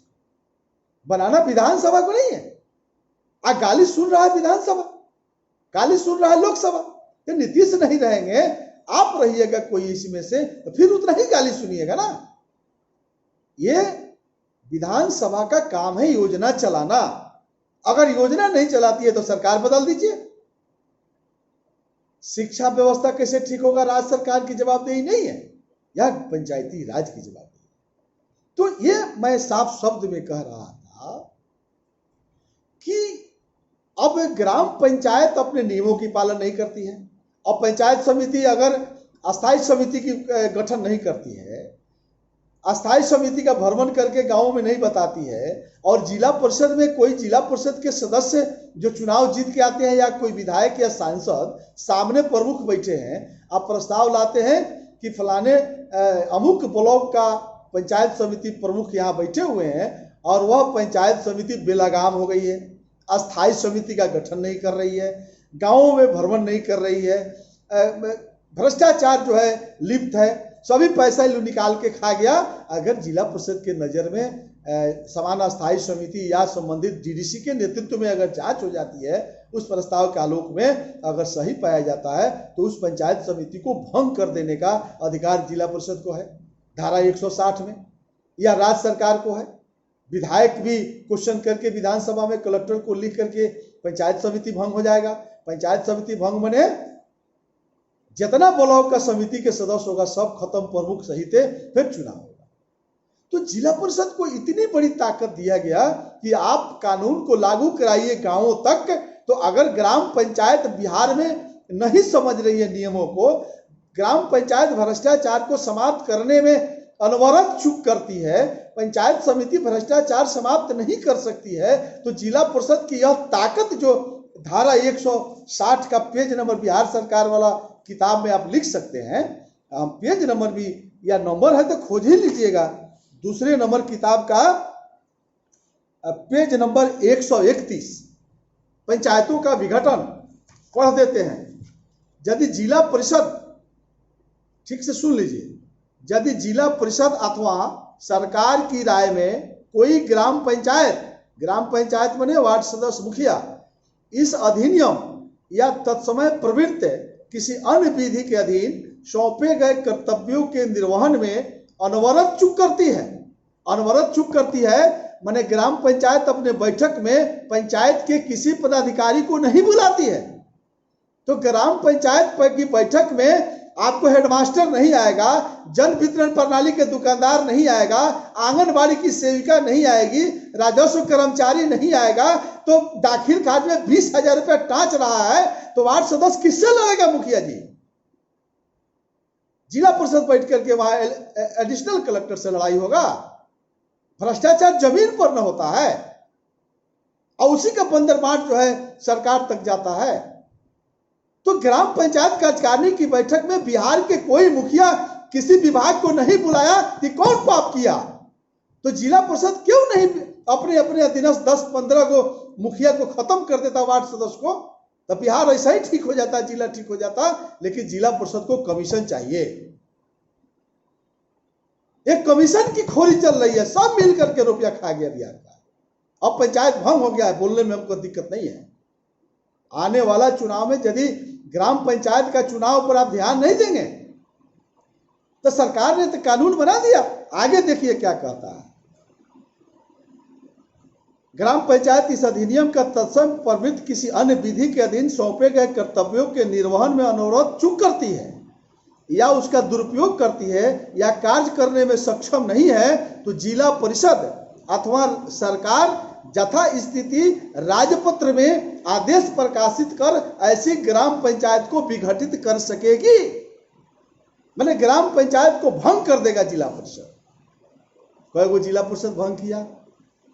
बनाना विधानसभा को नहीं है। गाली सुन रहा है विधानसभा, गाली सुन रहा है लोकसभा। तो नीतीश नहीं रहेंगे, आप रहिएगा कोई इसमें से, तो फिर उतना ही गाली सुनिएगा ना। ये विधानसभा का काम है योजना चलाना। अगर योजना नहीं चलाती है तो सरकार बदल दीजिए। शिक्षा व्यवस्था कैसे ठीक होगा, राज्य सरकार की जवाबदेही नहीं है, यह पंचायती राज की जवाबदेही। तो ये मैं साफ शब्द में कह रहा था कि अब ग्राम पंचायत अपने नियमों की पालन नहीं करती है। अब पंचायत समिति अगर अस्थायी समिति की गठन नहीं करती है, अस्थायी समिति का भ्रमण करके गांवों में नहीं बताती है, और जिला परिषद में कोई जिला परिषद के सदस्य जो चुनाव जीत के आते हैं या कोई विधायक या सांसद सामने प्रमुख बैठे हैं, आप प्रस्ताव लाते हैं कि फलाने अमुक ब्लॉक का पंचायत समिति प्रमुख यहाँ बैठे हुए हैं और वह पंचायत समिति बेलगाम हो गई है, अस्थायी समिति का गठन नहीं कर रही है, गांवों में भ्रमण नहीं कर रही है, भ्रष्टाचार जो है लिप्त है, सभी पैसा निकाल के खा गया। अगर जिला परिषद के नज़र में समान अस्थायी समिति या संबंधित डीडीसी के नेतृत्व में अगर जांच हो जाती है, उस प्रस्ताव के आलोक में अगर सही पाया जाता है, तो उस पंचायत समिति को भंग कर देने का अधिकार जिला परिषद को है धारा 160 में, या राज्य सरकार को है। विधायक भी क्वेश्चन करके विधानसभा में कलेक्टर को लिख करके पंचायत समिति भंग हो जाएगा। पंचायत समिति भंग बने, जितना ब्लॉक का समिति के सदस्य होगा सब खत्म, प्रमुख सहित है, फिर चुनाव होगा। तो जिला परिषद को इतनी बड़ी ताकत दिया गया कि आप कानून को लागू कराइए गांवों तक। तो अगर ग्राम पंचायत बिहार में नहीं समझ रही है नियमों को, ग्राम पंचायत भ्रष्टाचार को समाप्त करने में अनवरत चूक करती है, पंचायत समिति भ्रष्टाचार समाप्त नहीं कर सकती है, तो जिला परिषद की यह ताकत जो धारा 160 का पेज नंबर बिहार सरकार वाला किताब में आप लिख सकते हैं, पेज नंबर भी या नंबर है तो खोज ही लीजिएगा, दूसरे नंबर किताब का पेज नंबर 131, पंचायतों का विघटन पढ़ देते हैं। यदि जिला परिषद, ठीक से सुन लीजिए, यदि जिला परिषद अथवा सरकार की राय में कोई ग्राम पंचायत माने वार्ड सदस्य मुखिया इस अधिनियम या तत्समय प्रवृत्त किसी अन्य विधि के अधीन सौंपे गए कर्तव्यों के निर्वहन में अनवरत चूक करती है, माने ग्राम पंचायत अपने बैठक में पंचायत के किसी पदाधिकारी को नहीं बुलाती है। तो ग्राम पंचायत की बैठक में आपको हेडमास्टर नहीं आएगा, जन वितरण प्रणाली के दुकानदार नहीं आएगा, आंगनबाड़ी की सेविका नहीं आएगी, राजस्व कर्मचारी नहीं आएगा। तो दाखिल खाते में 20,000 रुपया टाँच रहा है, तो वार्ड सदस्य किससे लड़ेगा? मुखिया जी। जिला परिषद बैठ करके वहां एडिशनल कलेक्टर से लड़ाई होगा। भ्रष्टाचार जमीन पर न होता है और उसी का बंदरबाट जो है सरकार तक जाता है। तो ग्राम पंचायत कार्यकारिणी की बैठक में बिहार के कोई मुखिया किसी विभाग को नहीं बुलाया कि कौन पाप किया? तो जिला परिषद क्यों नहीं अपने अपने अधीनस्थ 10-15 को मुखिया को खत्म कर देता, वार्ड सदस्य को? तो बिहार ऐसा ही ठीक हो जाता, जिला ठीक हो जाता। लेकिन जिला परिषद को कमीशन चाहिए। एक कमीशन की खोरी चल रही है, सब मिल करके रुपया खा गया बिहार का। अब पंचायत भंग हो गया है, बोलने में हमको दिक्कत नहीं है। आने वाला चुनाव में यदि ग्राम पंचायत का चुनाव पर आप ध्यान नहीं देंगे तो सरकार ने तो कानून बना दिया, आगे देखिए क्या कहता है। ग्राम पंचायत इस अधिनियम का तत्सम प्रवृत्त किसी अन्य विधि के अधीन सौंपे गए कर्तव्यों के निर्वहन में अनवरत चूक करती है या उसका दुरुपयोग करती है या कार्य करने में सक्षम नहीं है, तो जिला परिषद अथवा सरकार यथा स्थिति राजपत्र में आदेश प्रकाशित कर ऐसी ग्राम पंचायत को विघटित कर सकेगी। मैंने ग्राम पंचायत को भंग कर देगा जिला परिषद। कई गो जिला परिषद भंग किया।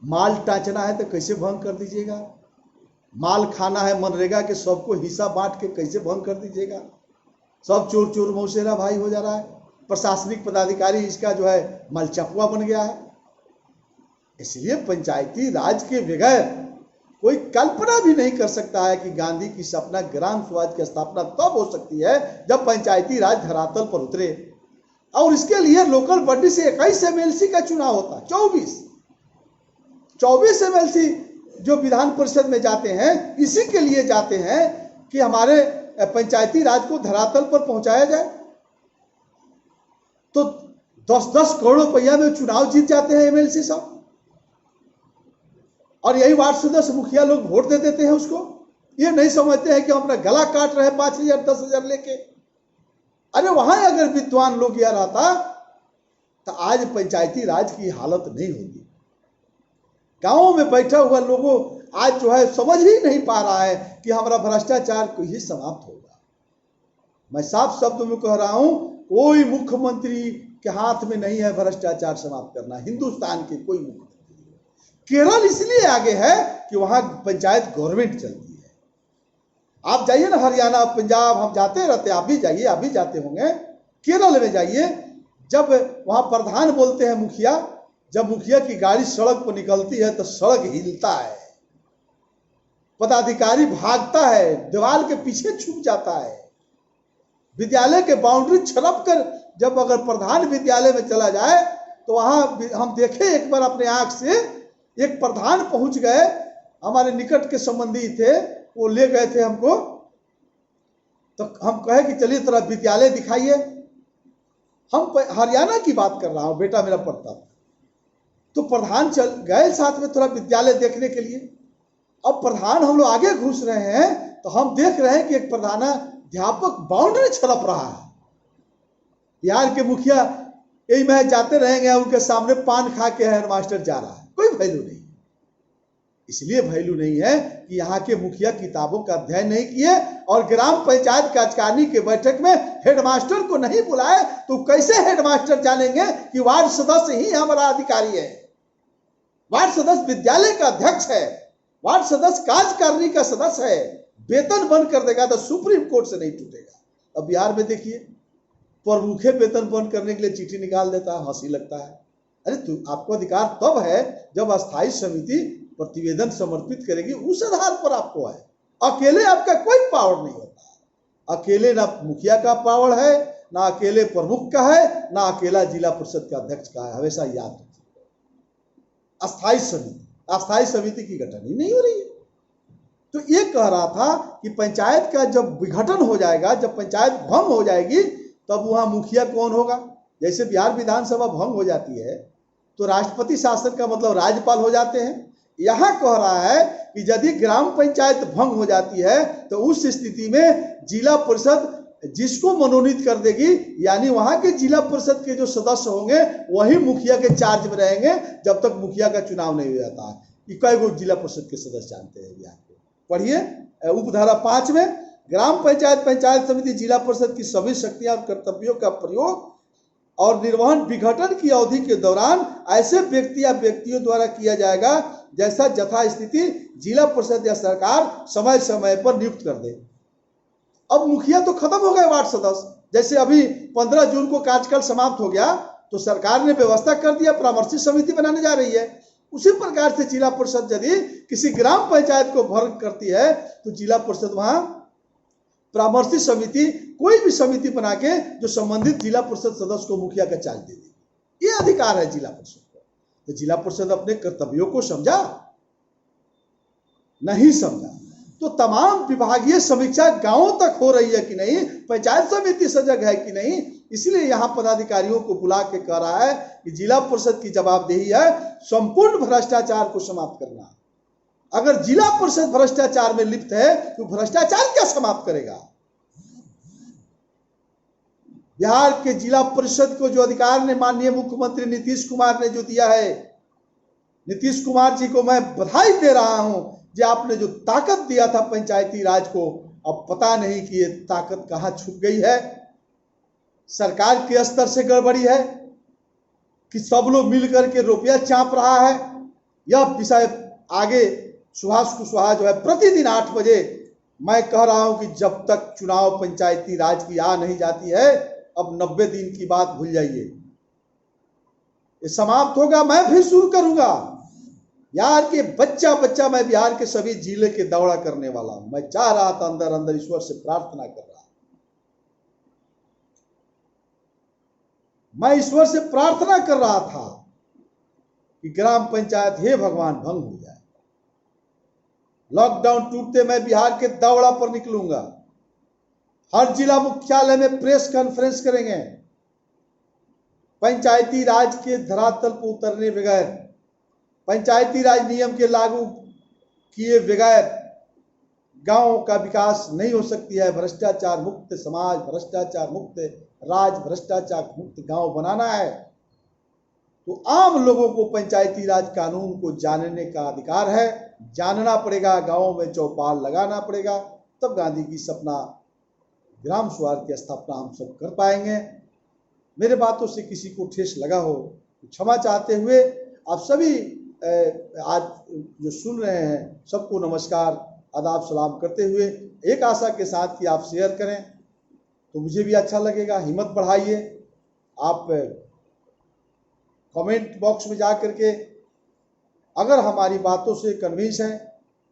माल टाँचना है तो कैसे भंग कर दीजिएगा? माल खाना है मनरेगा के सबको हिस्सा बांट के कैसे भंग कर दीजिएगा? सब चोर चोर मौसेरा भाई हो जा रहा है। प्रशासनिक पदाधिकारी इसका जो है मलचपुआ बन गया है। इसलिए पंचायती राज के बगैर कोई कल्पना भी नहीं कर सकता है कि गांधी की सपना ग्राम स्वराज की स्थापना तब हो सकती है जब पंचायती राज धरातल पर उतरे। और इसके लिए लोकल बॉडी से 21 एमएलसी का चुनाव होता। 24 एमएलसी जो विधान परिषद में जाते हैं, इसी के लिए जाते हैं कि हमारे पंचायती राज को धरातल पर पहुंचाया जाए। तो 10-10 करोड़ रुपया में चुनाव जीत जाते हैं एमएलसी साहब, और यही वार्ड सदस्य मुखिया लोग वोट दे देते हैं उसको। ये नहीं समझते हैं कि हम अपना गला काट रहे हैं 5,000 10,000 लेके। अरे वहां अगर विद्वान लोग यह रहता तो आज पंचायती राज की हालत नहीं होती। गांवों में बैठा हुआ लोगों आज जो है समझ ही नहीं पा रहा है कि हमारा भ्रष्टाचार को ही समाप्त होगा। मैं साफ शब्दों में कह रहा हूं, कोई मुख्यमंत्री के हाथ में नहीं है भ्रष्टाचार समाप्त करना, हिंदुस्तान के कोई मुख्यमंत्री। केरल इसलिए आगे है कि वहां पंचायत गवर्नमेंट चलती है। आप जाइए ना हरियाणा, पंजाब, हम जाते रहते हैं, आप भी जाइए, आप भी जाते होंगे। केरल में जाइए, जब वहां प्रधान बोलते हैं मुखिया, जब मुखिया की गाड़ी सड़क पर निकलती है तो सड़क हिलता है, पदाधिकारी भागता है, दीवार के पीछे छुप जाता है। विद्यालय के बाउंड्री छलप कर जब अगर प्रधान विद्यालय में चला जाए तो वहां हम देखे एक बार अपने आंख से, एक प्रधान पहुंच गए, हमारे निकट के संबंधी थे, वो ले गए थे हमको, तो हम कहे कि चलिए थोड़ा विद्यालय दिखाइए। हम हरियाणा की बात कर रहा हूं, बेटा मेरा पढ़ता था। तो प्रधान चल गए साथ में थोड़ा विद्यालय देखने के लिए। अब प्रधान हम लोग आगे घुस रहे हैं तो हम देख रहे हैं कि एक प्रधानाध्यापक बाउंड्री छलप रहा है। बिहार के मुखिया यही में जाते रहेंगे, उनके सामने पान खा के हेडमास्टर जा रहा है, कोई वैल्यू नहीं। इसलिए वैल्यू नहीं है कि यहाँ के मुखिया किताबों का अध्ययन नहीं किए और ग्राम पंचायत कार्यकारिणी के बैठक में हेडमास्टर को नहीं बुलाए, तो कैसे हेडमास्टर जानेंगे कि वार्ड सदस्य ही हमारा अधिकारी है। वार्ड सदस्य विद्यालय का अध्यक्ष है, वार्ड सदस्य कार्यकारिणी का सदस्य है। वेतन बंद कर देगा तो सुप्रीम कोर्ट से नहीं टूटेगा। अब बिहार में देखिए, प्रमुखे वेतन बंद करने के लिए चिट्ठी निकाल देता है, हंसी लगता है। अरे आपको अधिकार तब है जब अस्थायी समिति प्रतिवेदन समर्पित करेगी, उस आधार पर आपको है। अकेले आपका कोई पावर नहीं होता। अकेले ना मुखिया का पावर है, ना अकेले प्रमुख का है, ना अकेला जिला परिषद का अध्यक्ष का है। हमेशा याद रखिए, अस्थायी समिति की गठन ही नहीं हो रही है। तो ये कह रहा था कि पंचायत का जब विघटन हो जाएगा, जब पंचायत भंग हो जाएगी, तब वहां मुखिया कौन होगा। जैसे बिहार विधानसभा भंग हो जाती है तो राष्ट्रपति शासन का मतलब राज्यपाल हो जाते हैं। यहां कह रहा है कि यदि ग्राम पंचायत भंग हो जाती है तो उस स्थिति में जिला परिषद जिसको मनोनीत कर देगी, यानी वहां के जिला परिषद के जो सदस्य होंगे वही मुखिया के चार्ज में रहेंगे जब तक मुखिया का चुनाव नहीं हो जाता है। कई गो जिला परिषद के सदस्य जानते हैं बिहार के, पढ़िए उपधारा 5 में, ग्राम पंचायत पंचायत समिति जिला परिषद की सभी शक्तियां और कर्तव्यों का प्रयोग और निर्वहन विघटन की अवधि के दौरान ऐसे व्यक्ति या व्यक्तियों द्वारा किया जाएगा जैसा यथा स्थिति जिला परिषद या सरकार समय समय पर नियुक्त कर दे। अब मुखिया तो खत्म हो गए वार्ड सदस्य, जैसे अभी 15 जून को कार्यकाल समाप्त हो गया तो सरकार ने व्यवस्था कर दिया, परामर्शी समिति बनाने जा रही है। उसी प्रकार से जिला परिषद यदि किसी ग्राम पंचायत को भंग करती है तो जिला परिषद वहां परामर्शी समिति, कोई भी समिति बना के जो संबंधित जिला परिषद सदस्य को मुखिया का चार्ज दे देगी। ये अधिकार है जिला परिषद को। तो जिला परिषद अपने कर्तव्यों को समझा नहीं समझा। तो तमाम विभागीय समीक्षा गांवों तक हो रही है कि नहीं, पंचायत समिति सजग है कि नहीं, इसलिए यहां पदाधिकारियों को बुला के कह रहा है कि जिला परिषद की जवाबदेही है संपूर्ण भ्रष्टाचार को समाप्त करना। अगर जिला परिषद भ्रष्टाचार में लिप्त है तो भ्रष्टाचार क्या समाप्त करेगा। बिहार के जिला परिषद को जो अधिकार ने माननीय मुख्यमंत्री नीतीश कुमार ने जो दिया है, नीतीश कुमार जी को मैं बधाई दे रहा हूं कि आपने जो ताकत दिया था पंचायती राज को, अब पता नहीं कि ये ताकत कहां छुप गई है। सरकार के स्तर से गड़बड़ी है कि सब लोग मिलकर के रुपया चाप रहा है। यह विषय आगे सुभाष कुशवाहा जो है प्रतिदिन 8 बजे, मैं कह रहा हूं कि जब तक चुनाव पंचायती राज की आ नहीं जाती है, अब 90 दिन की बात भूल जाइए, ये समाप्त होगा। मैं फिर शुरू करूंगा यार के बच्चा मैं बिहार के सभी जिले के दौरा करने वाला हूं। मैं चाह रहा था अंदर अंदर, ईश्वर से प्रार्थना कर रहा, मैं ईश्वर से प्रार्थना कर रहा था कि ग्राम पंचायत हे भगवान भंग हो जाए। लॉकडाउन टूटते मैं बिहार के दौरा पर निकलूंगा। हर जिला मुख्यालय में प्रेस कॉन्फ्रेंस करेंगे। पंचायती राज के धरातल पर उतरने बगैर, पंचायती राज नियम के लागू किए बगैर गांव का विकास नहीं हो सकती है। भ्रष्टाचार मुक्त समाज, भ्रष्टाचार मुक्त राज, भ्रष्टाचार मुक्त गांव बनाना है तो आम लोगों को पंचायती राज कानून को जानने का अधिकार है। जानना पड़ेगा, गांवों में चौपाल लगाना पड़ेगा, तब गांधी की सपना ग्राम स्वराज की स्थापना हम सब कर पाएंगे। मेरे बातों से किसी को ठेस लगा हो तो क्षमा चाहते हुए आप सभी आज जो सुन रहे हैं सबको नमस्कार, आदाब, सलाम करते हुए एक आशा के साथ कि आप शेयर करें तो मुझे भी अच्छा लगेगा। हिम्मत बढ़ाइए। आप कमेंट बॉक्स में जा करके अगर हमारी बातों से कन्विंस हैं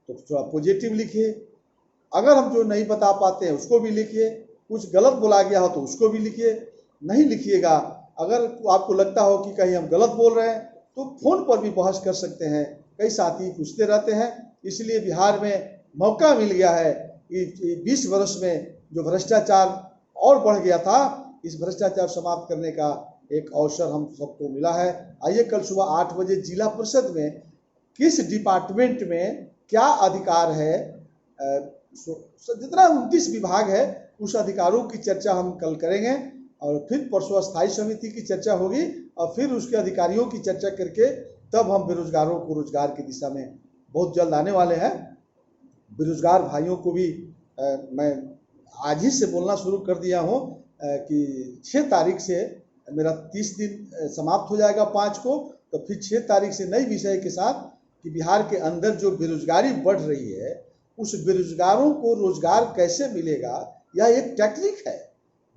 तो थोड़ा पॉजिटिव लिखिए, अगर हम जो नहीं बता पाते हैं उसको भी लिखिए, कुछ गलत बोला गया हो तो उसको भी लिखिए। नहीं लिखिएगा, अगर आपको लगता हो कि कहीं हम गलत बोल रहे हैं तो फोन पर भी बहस कर सकते हैं। कई साथी पूछते रहते हैं, इसलिए बिहार में मौका मिल गया है कि 20 वर्ष में जो भ्रष्टाचार और बढ़ गया था, इस भ्रष्टाचार समाप्त करने का एक अवसर हम सबको मिला है। आइए कल सुबह 8 बजे जिला परिषद में किस डिपार्टमेंट में क्या अधिकार है, जितना 29 विभाग है उस अधिकारों की चर्चा हम कल करेंगे और फिर परसों स्थायी समिति की चर्चा होगी और फिर उसके अधिकारियों की चर्चा करके तब हम बेरोजगारों को रोजगार की दिशा में बहुत जल्द आने वाले हैं। बेरोजगार भाइयों को भी मैं आज ही से बोलना शुरू कर दिया हूँ कि 6 तारीख से मेरा 30 दिन समाप्त हो जाएगा 5 को, तो फिर 6 तारीख से नई विषय के साथ कि बिहार के अंदर जो बेरोजगारी बढ़ रही है उस बेरोजगारों को रोजगार कैसे मिलेगा, यह एक टेक्निक है।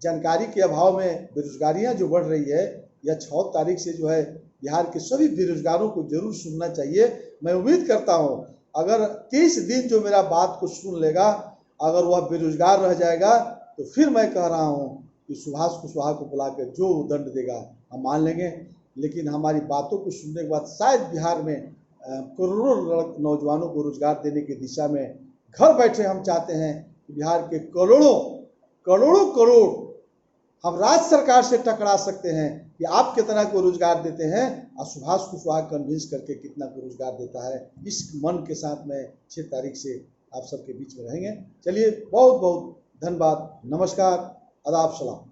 जानकारी के अभाव में बेरोजगारियां जो बढ़ रही है, यह 6 तारीख से जो है बिहार के सभी बेरोजगारों को जरूर सुनना चाहिए। मैं उम्मीद करता हूं अगर 30 दिन जो मेरा बात को सुन लेगा, अगर वह बेरोजगार रह जाएगा तो फिर मैं कह रहा हूं कि सुभाष कुशवाहा को बुलाकर जो दंड देगा हम मान लेंगे। लेकिन हमारी बातों को सुनने के बाद शायद बिहार में करोड़ों नौजवानों को रोजगार देने की दिशा में घर बैठे हम चाहते हैं कि बिहार के करोड़ों हम राज्य सरकार से टकरा सकते हैं कि आप कितना को रोजगार देते हैं और सुभाष कुशवाहा कन्विंस करके कितना को रोजगार देता है। इस मन के साथ में 6 तारीख से आप सबके बीच में रहेंगे। चलिए, बहुत बहुत धन्यवाद, नमस्कार, आदाब, सलाम।